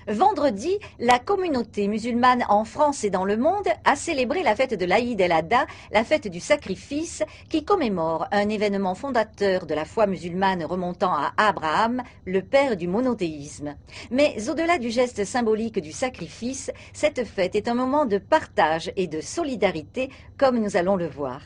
Vendredi, la communauté musulmane en France et dans le monde a célébré la fête de l'Aïd el-Adha, la fête du sacrifice, qui commémore un événement fondateur de la foi musulmane remontant à Abraham, le père du monothéisme. Mais au-delà du geste symbolique du sacrifice, cette fête est un moment de partage et de solidarité, comme nous allons le voir.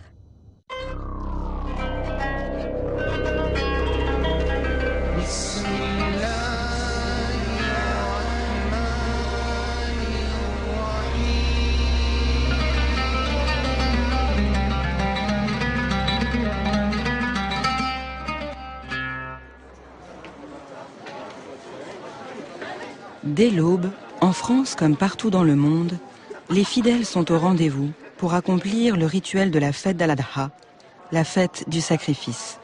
Dès l'aube, en France comme partout dans le monde, les fidèles sont au rendez-vous pour accomplir le rituel de la fête d'Al-Adha, la fête du sacrifice.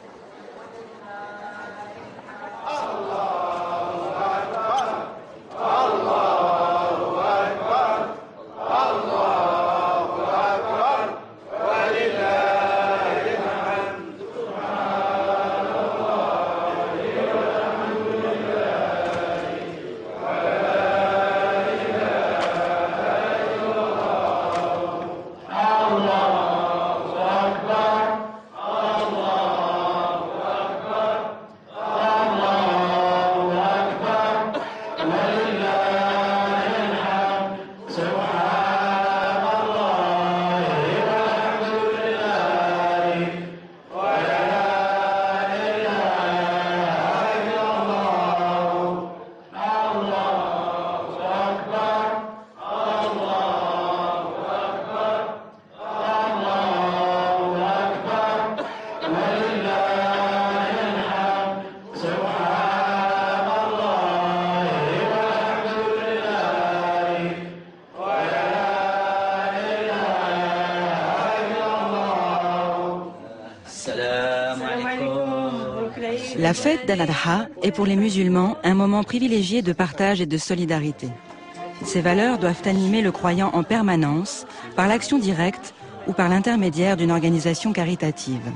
La fête d'Al-Adha est pour les musulmans un moment privilégié de partage et de solidarité. Ces valeurs doivent animer le croyant en permanence par l'action directe ou par l'intermédiaire d'une organisation caritative.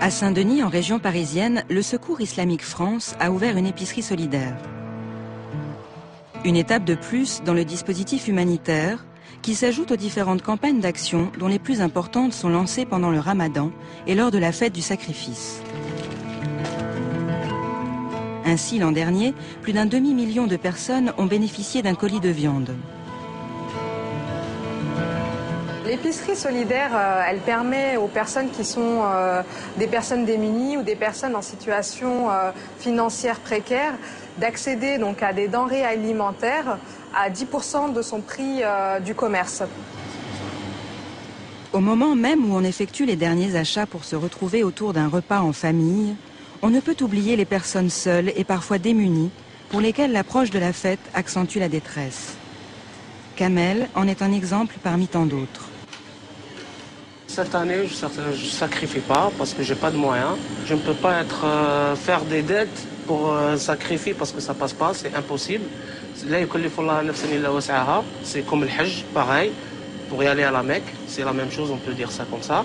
À Saint-Denis, en région parisienne, le Secours Islamique France a ouvert une épicerie solidaire. Une étape de plus dans le dispositif humanitaire qui s'ajoute aux différentes campagnes d'action dont les plus importantes sont lancées pendant le Ramadan et lors de la fête du sacrifice. Ainsi, l'an dernier, plus d'un demi-million de personnes ont bénéficié d'un colis de viande. L'épicerie solidaire, elle permet aux personnes qui sont des personnes démunies ou des personnes en situation financière précaire d'accéder donc à des denrées alimentaires à 10% de son prix du commerce. Au moment même où on effectue les derniers achats pour se retrouver autour d'un repas en famille, on ne peut oublier les personnes seules et parfois démunies pour lesquelles l'approche de la fête accentue la détresse. Kamel en est un exemple parmi tant d'autres. Cette année, je ne sacrifie pas parce que je n'ai pas de moyens. Je ne peux pas faire des dettes pour sacrifier parce que ça ne passe pas, c'est impossible. C'est comme le Hajj, pareil, pour y aller à la Mecque, c'est la même chose, on peut dire ça comme ça.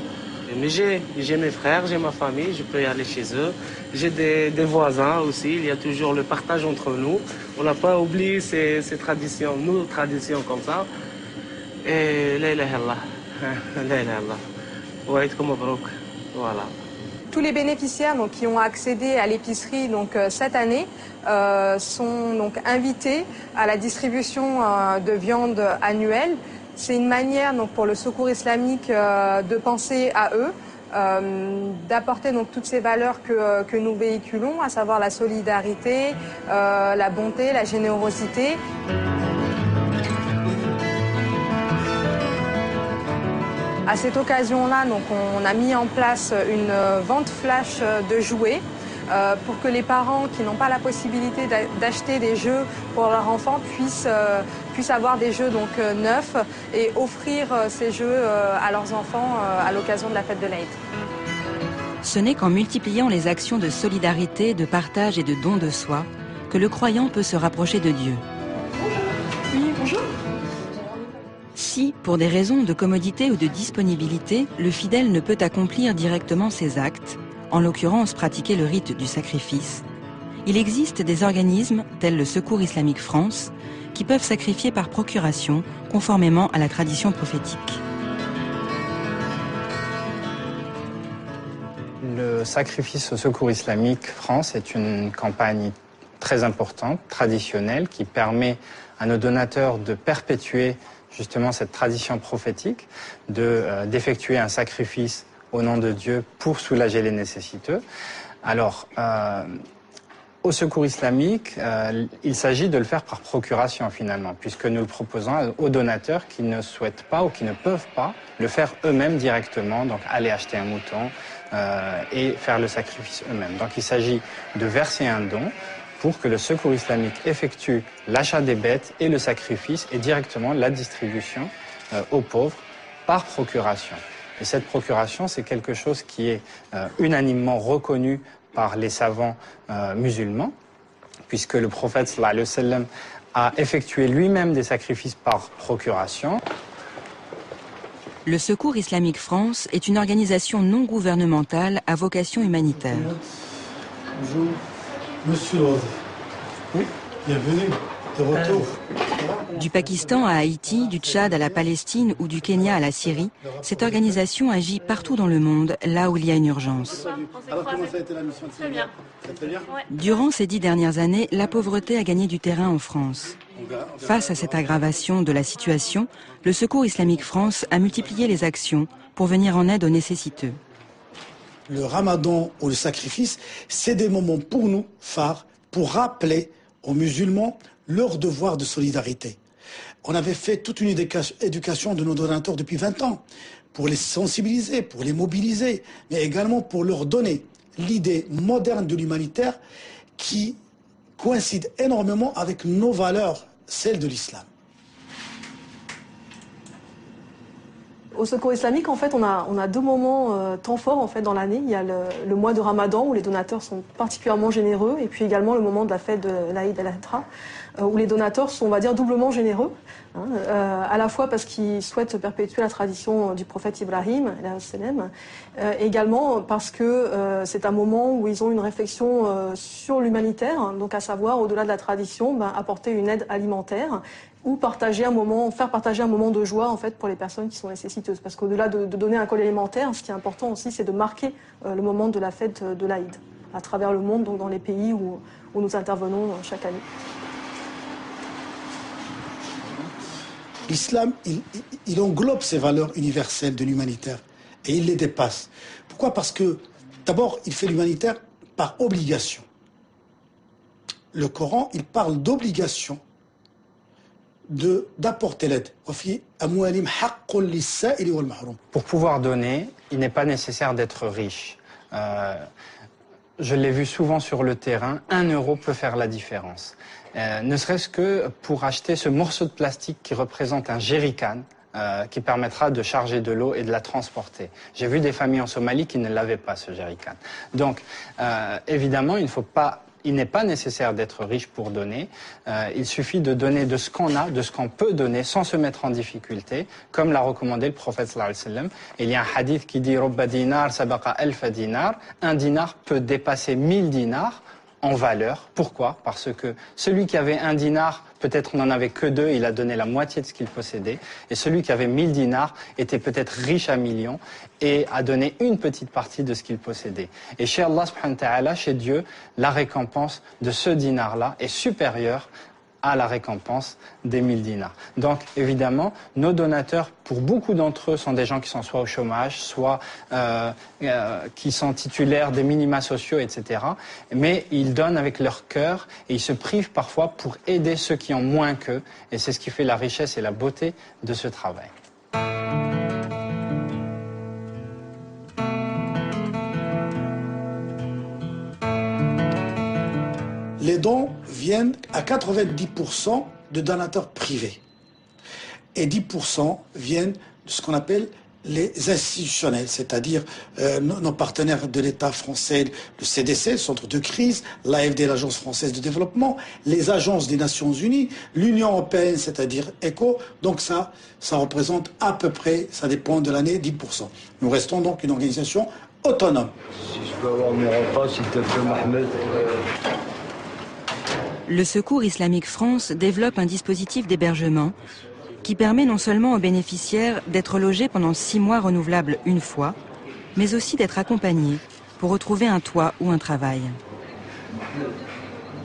Mais j'ai mes frères, j'ai ma famille, je peux y aller chez eux. J'ai des voisins aussi, il y a toujours le partage entre nous. On n'a pas oublié ces traditions, nos traditions comme ça. Et la ilaha illallah, la ilaha illallah. Voilà. Tous les bénéficiaires donc, qui ont accédé à l'épicerie cette année sont donc invités à la distribution de viande annuelle. C'est une manière donc, pour le Secours islamique de penser à eux, d'apporter donc toutes ces valeurs que nous véhiculons, à savoir la solidarité, la bonté, la générosité. À cette occasion-là, donc, on a mis en place une vente flash de jouets pour que les parents qui n'ont pas la possibilité d'acheter des jeux pour leurs enfants puissent avoir des jeux donc, neufs et offrir ces jeux à leurs enfants à l'occasion de la fête de l'Aïd. Ce n'est qu'en multipliant les actions de solidarité, de partage et de don de soi que le croyant peut se rapprocher de Dieu. Oui, bonjour. Si, pour des raisons de commodité ou de disponibilité, le fidèle ne peut accomplir directement ses actes, en l'occurrence pratiquer le rite du sacrifice, il existe des organismes, tels le Secours islamique France, qui peuvent sacrifier par procuration, conformément à la tradition prophétique. Le sacrifice au Secours islamique France est une campagne très importante, traditionnelle, qui permet à nos donateurs de perpétuer justement cette tradition prophétique, d'effectuer un sacrifice au nom de Dieu pour soulager les nécessiteux. Alors, au Secours islamique, il s'agit de le faire par procuration finalement, puisque nous le proposons aux donateurs qui ne souhaitent pas ou qui ne peuvent pas le faire eux-mêmes directement, donc aller acheter un mouton et faire le sacrifice eux-mêmes. Donc il s'agit de verser un don pour que le Secours islamique effectue l'achat des bêtes et le sacrifice et directement la distribution aux pauvres par procuration. Et cette procuration, c'est quelque chose qui est unanimement reconnu par les savants musulmans, puisque le prophète sallallahu alayhi wa sallam a effectué lui-même des sacrifices par procuration. Le Secours islamique France est une organisation non gouvernementale à vocation humanitaire. Bonjour, monsieur Rose. Oui, bienvenue, de retour. Du Pakistan à Haïti, du Tchad à la Palestine ou du Kenya à la Syrie, cette organisation agit partout dans le monde, là où il y a une urgence. Alors comment ça a été la mission? Très bien. Très bien. Durant ces 10 dernières années, la pauvreté a gagné du terrain en France. Face à cette aggravation de la situation, le Secours islamique France a multiplié les actions pour venir en aide aux nécessiteux. Le ramadan ou le sacrifice, c'est des moments pour nous, phares, pour rappeler aux musulmans leur devoir de solidarité. On avait fait toute une éducation de nos donateurs depuis 20 ans, pour les sensibiliser, pour les mobiliser, mais également pour leur donner l'idée moderne de l'humanitaire qui coïncide énormément avec nos valeurs, celles de l'islam. Au Secours islamique, en fait, on a deux moments temps forts en fait, dans l'année. Il y a le mois de Ramadan où les donateurs sont particulièrement généreux, et puis également le moment de la fête de l'Aïd al-Adha, où les donateurs sont, on va dire, doublement généreux, à la fois parce qu'ils souhaitent perpétuer la tradition du prophète Ibrahim, également parce que c'est un moment où ils ont une réflexion sur l'humanitaire, donc à savoir, au-delà de la tradition, apporter une aide alimentaire, ou faire partager un moment de joie en fait pour les personnes qui sont nécessiteuses. Parce qu'au-delà de donner un col alimentaire, ce qui est important aussi, c'est de marquer le moment de la fête de l'Aïd à travers le monde, donc dans les pays où nous intervenons chaque année. L'islam, il englobe ces valeurs universelles de l'humanitaire et il les dépasse. Pourquoi? Parce que d'abord, il fait l'humanitaire par obligation. Le Coran, il parle d'obligation d'apporter l'aide. Pour pouvoir donner, il n'est pas nécessaire d'être riche. Je l'ai vu souvent sur le terrain, 1 euro peut faire la différence. Ne serait-ce que pour acheter ce morceau de plastique qui représente un jerrycan, qui permettra de charger de l'eau et de la transporter. J'ai vu des familles en Somalie qui ne l'avaient pas, ce jerrycan. Donc, évidemment, il n'est pas nécessaire d'être riche pour donner. Il suffit de donner de ce qu'on a, de ce qu'on peut donner, sans se mettre en difficulté, comme l'a recommandé le prophète sallallahu alayhi wa sallam. Il y a un hadith qui dit « Robba dinar sabaqa alfa dinar ». Un dinar peut dépasser 1000 dinars en valeur. Pourquoi? Parce que celui qui avait 1 dinar, peut-être n'en avait que 2, il a donné la moitié de ce qu'il possédait. Et celui qui avait 1000 dinars était peut-être riche à millions et a donné une petite partie de ce qu'il possédait. Et chez Allah subhanahu wa ta'ala, chez Dieu, la récompense de ce dinar-là est supérieure à la récompense des 1000 dinars. Donc, évidemment, nos donateurs, pour beaucoup d'entre eux, sont des gens qui sont soit au chômage, soit qui sont titulaires des minima sociaux, etc. Mais ils donnent avec leur cœur et ils se privent parfois pour aider ceux qui ont moins qu'eux. Et c'est ce qui fait la richesse et la beauté de ce travail. Les dons viennent à 90% de donateurs privés. Et 10% viennent de ce qu'on appelle les institutionnels, c'est-à-dire nos partenaires de l'État français, le CDC, le Centre de crise, l'AFD, l'Agence française de développement, les agences des Nations Unies, l'Union européenne, c'est-à-dire ECHO. Donc ça représente à peu près, ça dépend de l'année, 10%. Nous restons donc une organisation autonome. Si je peux avoir mon repas, s'il te plaît, Mohamed. Le Secours islamique France développe un dispositif d'hébergement qui permet non seulement aux bénéficiaires d'être logés pendant 6 mois renouvelables une fois, mais aussi d'être accompagnés pour retrouver un toit ou un travail.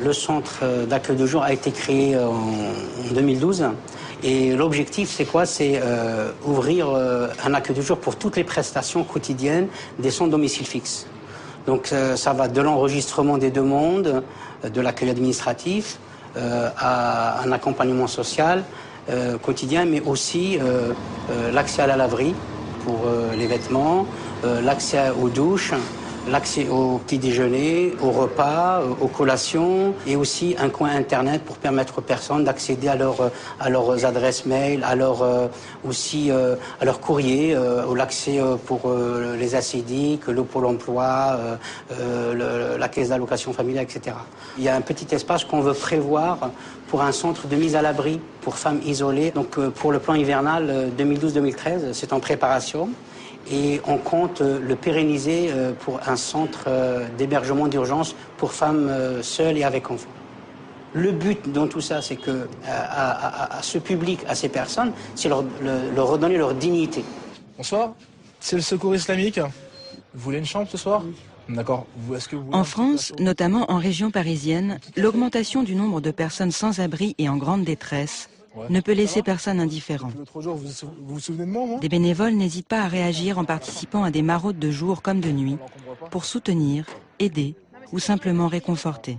Le centre d'accueil de jour a été créé en 2012 et l'objectif c'est quoi? C'est ouvrir un accueil de jour pour toutes les prestations quotidiennes des sans domicile fixe. Donc ça va de l'enregistrement des demandes, de l'accueil administratif, à un accompagnement social quotidien, mais aussi l'accès à la laverie pour les vêtements, l'accès aux douches, l'accès au petit déjeuner, au repas, aux collations, et aussi un coin internet pour permettre aux personnes d'accéder à leurs adresses mail, aussi à leur courrier, l'accès pour les ACDIC, le Pôle emploi, la caisse d'allocation familiale, etc. Il y a un petit espace qu'on veut prévoir pour un centre de mise à l'abri pour femmes isolées. Donc pour le plan hivernal 2012-2013, c'est en préparation. Et on compte le pérenniser pour un centre d'hébergement d'urgence pour femmes seules et avec enfants. Le but dans tout ça, c'est que à ce public, à ces personnes, c'est leur redonner leur dignité. Bonsoir, c'est le Secours islamique. Vous voulez une chambre ce soir? D'accord. En France, notamment en région parisienne, l'augmentation du nombre de personnes sans abri et en grande détresse ne peut laisser personne indifférent. L'autre jour, vous vous souvenez de moi? Des bénévoles n'hésitent pas à réagir en participant à des maraudes de jour comme de nuit pour soutenir, aider ou simplement réconforter.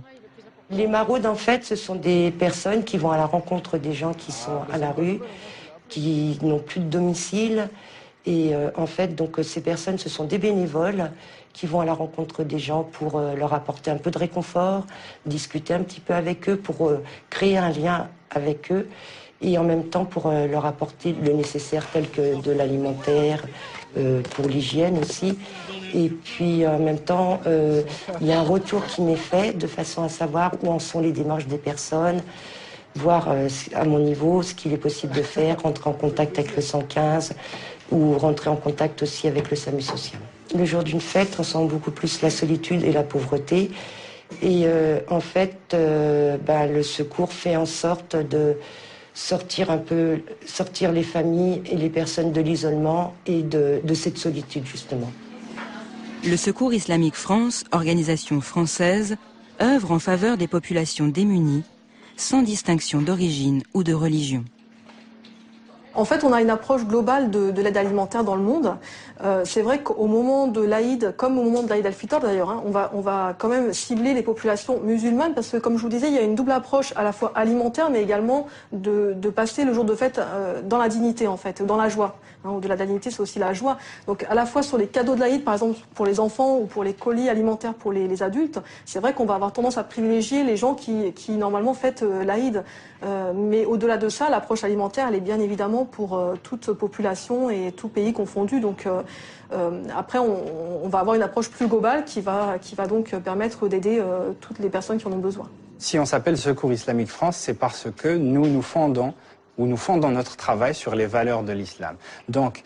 Les maraudes, en fait, ce sont des personnes qui vont à la rencontre des gens qui sont à la rue, qui n'ont plus de domicile. Et en fait, donc, ces personnes, ce sont des bénévoles qui vont à la rencontre des gens pour leur apporter un peu de réconfort, discuter un petit peu avec eux, pour créer un lien avec eux. Et en même temps pour leur apporter le nécessaire tel que de l'alimentaire, pour l'hygiène aussi. Et puis en même temps, il y a un retour qui m'est fait de façon à savoir où en sont les démarches des personnes, voir à mon niveau ce qu'il est possible de faire, rentrer en contact avec le 115 ou rentrer en contact aussi avec le SAMU social. Le jour d'une fête, on sent beaucoup plus la solitude et la pauvreté. Et en fait, le secours fait en sorte de sortir les familles et les personnes de l'isolement et de cette solitude, justement. Le Secours islamique France, organisation française, œuvre en faveur des populations démunies, sans distinction d'origine ou de religion. En fait, on a une approche globale de l'aide alimentaire dans le monde. C'est vrai qu'au moment de l'Aïd, comme au moment de l'Aïd al-Fitr d'ailleurs, on va quand même cibler les populations musulmanes parce que, comme je vous disais, il y a une double approche à la fois alimentaire, mais également de passer le jour de fête dans la dignité, en fait, dans la joie. Au-delà de la dignité, c'est aussi la joie. Donc, à la fois sur les cadeaux de l'Aïd, par exemple, pour les enfants ou pour les colis alimentaires pour les adultes, c'est vrai qu'on va avoir tendance à privilégier les gens qui normalement fêtent l'Aïd. Mais au-delà de ça, l'approche alimentaire, elle est bien évidemment pour toute population et tout pays confondu. Donc après, on va avoir une approche plus globale qui va donc permettre d'aider toutes les personnes qui en ont besoin. Si on s'appelle Secours islamique France, c'est parce que nous fondons notre travail sur les valeurs de l'islam. Donc,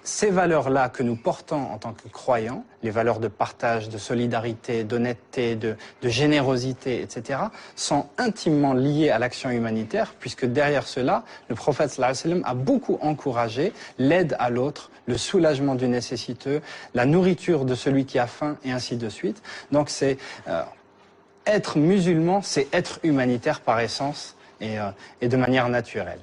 ces valeurs-là que nous portons en tant que croyants, les valeurs de partage, de solidarité, d'honnêteté, de générosité, etc., sont intimement liées à l'action humanitaire, puisque derrière cela, le prophète sallallahu alayhi wa sallam a beaucoup encouragé l'aide à l'autre, le soulagement du nécessiteux, la nourriture de celui qui a faim, et ainsi de suite. Donc, être musulman, c'est être humanitaire par essence et de manière naturelle.